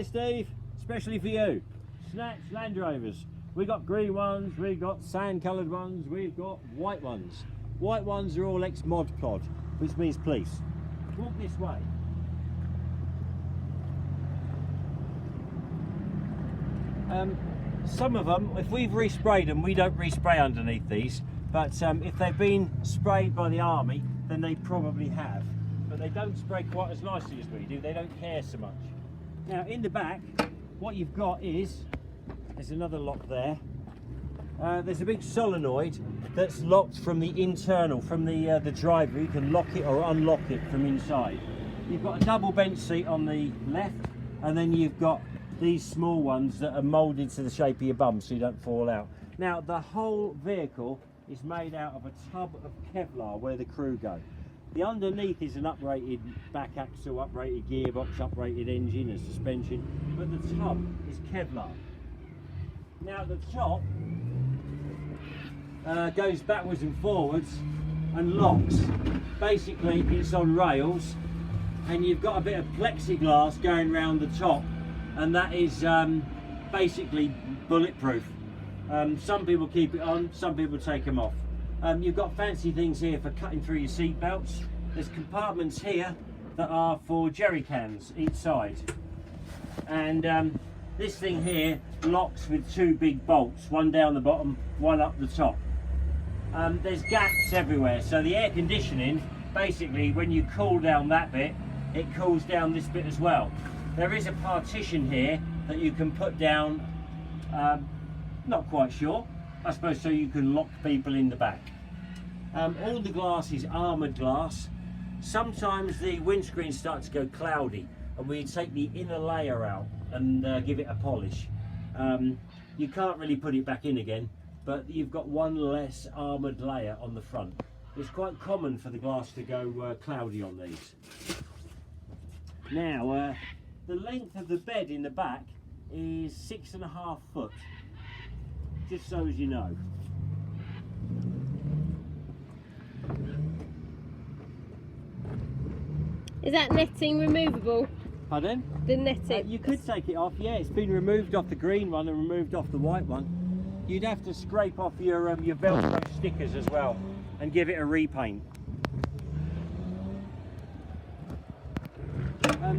Steve, especially for you. Snatch Land Rovers. We got green ones, we got sand coloured ones, we've got white ones. White ones are all ex-Mod Pod, which means police. Walk this way. Some of them, if we've resprayed them, we don't respray underneath these, but if they've been sprayed by the army, then they probably have. But they don't spray quite as nicely as we do, they don't care so much. Now in the back, what you've got is, there's another lock there. There's a big solenoid that's locked from the internal, from the driver. You can lock it or unlock it from inside. You've got a double bench seat on the left, and then you've got these small ones that are moulded to the shape of your bum so you don't fall out. Now the whole vehicle is made out of a tub of Kevlar where the crew go. The underneath is an uprated back axle, uprated gearbox, uprated engine and suspension, but the tub is Kevlar. Now the top goes backwards and forwards and locks. Basically it's on rails, and you've got a bit of plexiglass going around the top, and that is basically bulletproof. Some people keep it on, some people take them off. You've got fancy things here for cutting through your seat belts. There's compartments here that are for jerry cans each side, and this thing here locks with two big bolts, one down the bottom, one up the top. There's gaps everywhere, so the air conditioning, basically when you cool down that bit, it cools down this bit as well. There is a partition here that you can put down, not quite sure, I suppose so you can lock people in the back. All the glass is armoured glass. Sometimes the windscreen starts to go cloudy and we take the inner layer out and give it a polish. You can't really put it back in again, but you've got one less armoured layer on the front. It's quite common for the glass to go cloudy on these. Now, the length of the bed in the back is 6.5 foot, just so as you know. Is that netting removable? Pardon? The netting? You could take it off, yeah. It's been removed off the green one and removed off the white one. You'd have to scrape off your Velcro stickers as well and give it a repaint.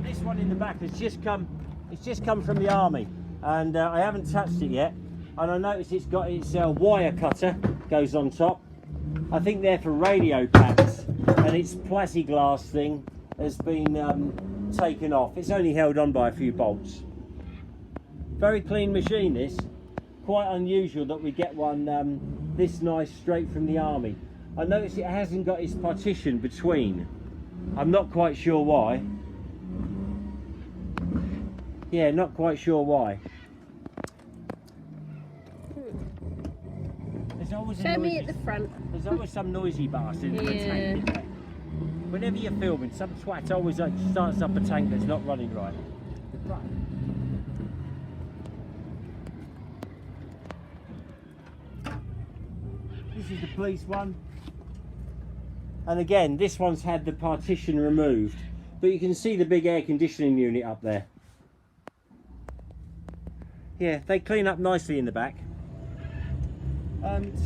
This one in the back has just come. It's just come from the army, and I haven't touched it yet. And I noticed it's got its wire cutter goes on top. I think they're for radio packs, and its plexiglass thing has been taken off. It's only held on by a few bolts. Very clean machine this. Quite unusual that we get one this nice straight from the army. I noticed it hasn't got its partition between. I'm not quite sure why. Yeah, not quite sure why. There's always Show me at the front. There's always some noisy bastard in the tank, isn't there? Whenever you're filming, some twat always starts up a tank that's not running right. This is the police one. And again, this one's had the partition removed, but you can see the big air conditioning unit up there. Yeah, they clean up nicely in the back.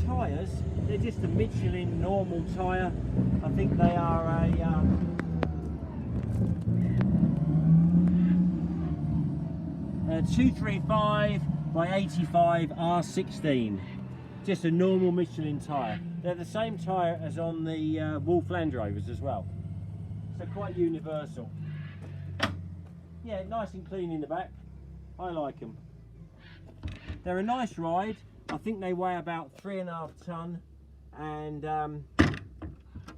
Tyres, they're just a Michelin normal tyre. I think they are a 235 by 85 R16. Just a normal Michelin tyre. They're the same tyre as on the Wolf Land Rovers as well. So quite universal. Yeah, nice and clean in the back. I like them. They're a nice ride. I think they weigh about 3.5 tonne, and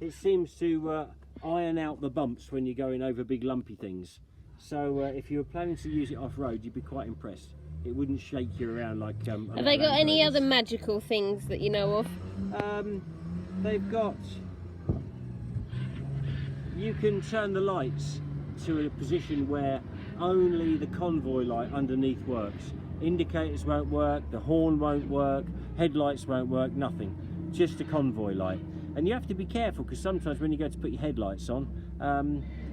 it seems to iron out the bumps when you're going over big lumpy things. So if you were planning to use it off-road, you'd be quite impressed. It wouldn't shake you around like Have they got any other magical things that you know of? They've got, you can turn the lights to a position where only the convoy light underneath works. Indicators won't work, the horn won't work, headlights won't work, nothing. Just a convoy light. And you have to be careful, because sometimes when you go to put your headlights on,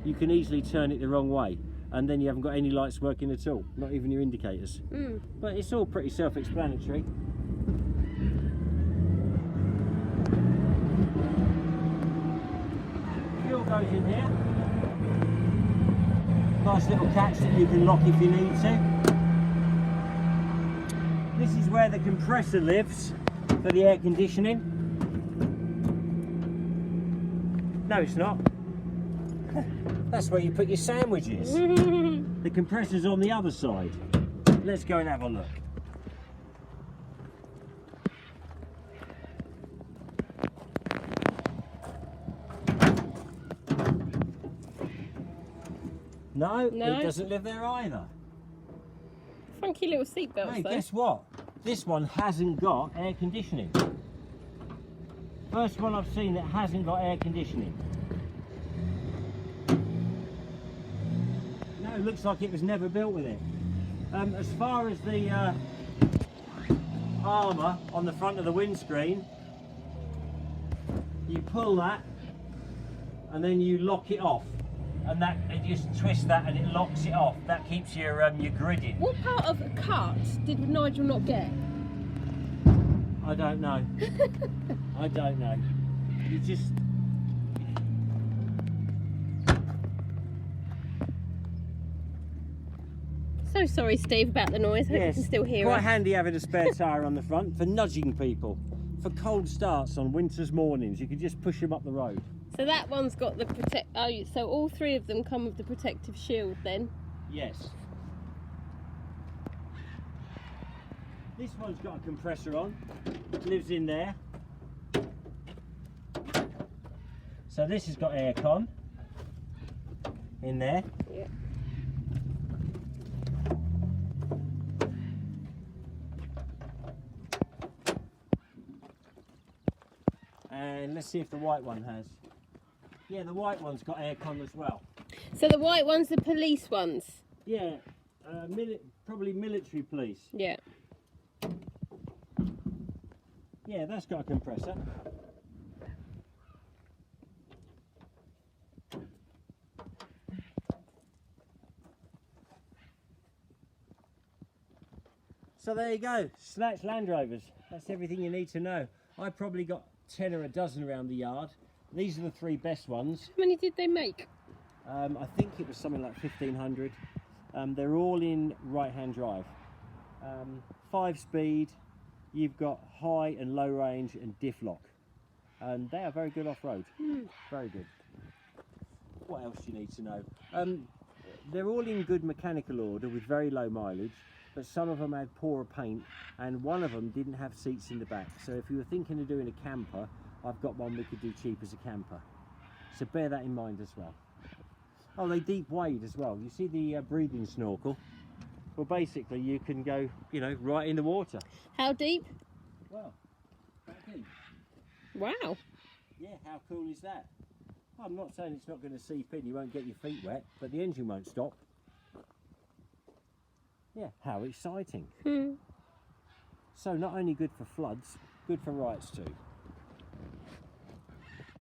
you can easily turn it the wrong way. and then you haven't got any lights working at all, not even your indicators. But it's all pretty self-explanatory. Fuel goes in here. Nice little catch that you can lock if you need to. This is where the compressor lives for the air conditioning. No, it's not. That's where you put your sandwiches. The compressor's on the other side. Let's go and have a look. No, it doesn't live there either. Funky little seatbelts Hey, though. guess what? This one hasn't got air conditioning. First one I've seen that hasn't got air conditioning. No, it looks like it was never built with it. As far as the armour on the front of the windscreen, you pull that and then you lock it off. And that, you just twist that and it locks it off. That keeps your grid in. What part of a cart did Nigel not get? I don't know. I don't know. You just... So sorry, Steve, about the noise. Hope you can still hear quite us. handy having a spare tyre on the front for nudging people. For cold starts on winter's mornings, you can just push them up the road. So that one's got the so all three of them come with the protective shield then? Yes. This one's got a compressor on. It lives in there. So this has got aircon in there. Yeah. And let's see if the white one has. Yeah, the white one's got aircon as well. So the white one's the police ones? Yeah, probably military police. Yeah. Yeah, that's got a compressor. So there you go, Snatch Land Rovers. That's everything you need to know. I probably got 10 or a dozen around the yard. These are the three best ones. How many did they make? I think it was something like 1,500. They're all in right-hand drive. 5-speed, you've got high and low range and diff lock. And they are very good off-road. Very good. What else do you need to know? They're all in good mechanical order with very low mileage, but some of them had poorer paint and one of them didn't have seats in the back. So if you were thinking of doing a camper, I've got one we could do cheap as a camper. So bear that in mind as well. Oh, they deep wade as well. You see the breathing snorkel? Well, basically you can go, you know, right in the water. How deep? Well, that deep. Wow. Yeah, how cool is that? I'm not saying it's not going to seep in, you won't get your feet wet, but the engine won't stop. Yeah, how exciting. So not only good for floods, good for rights too.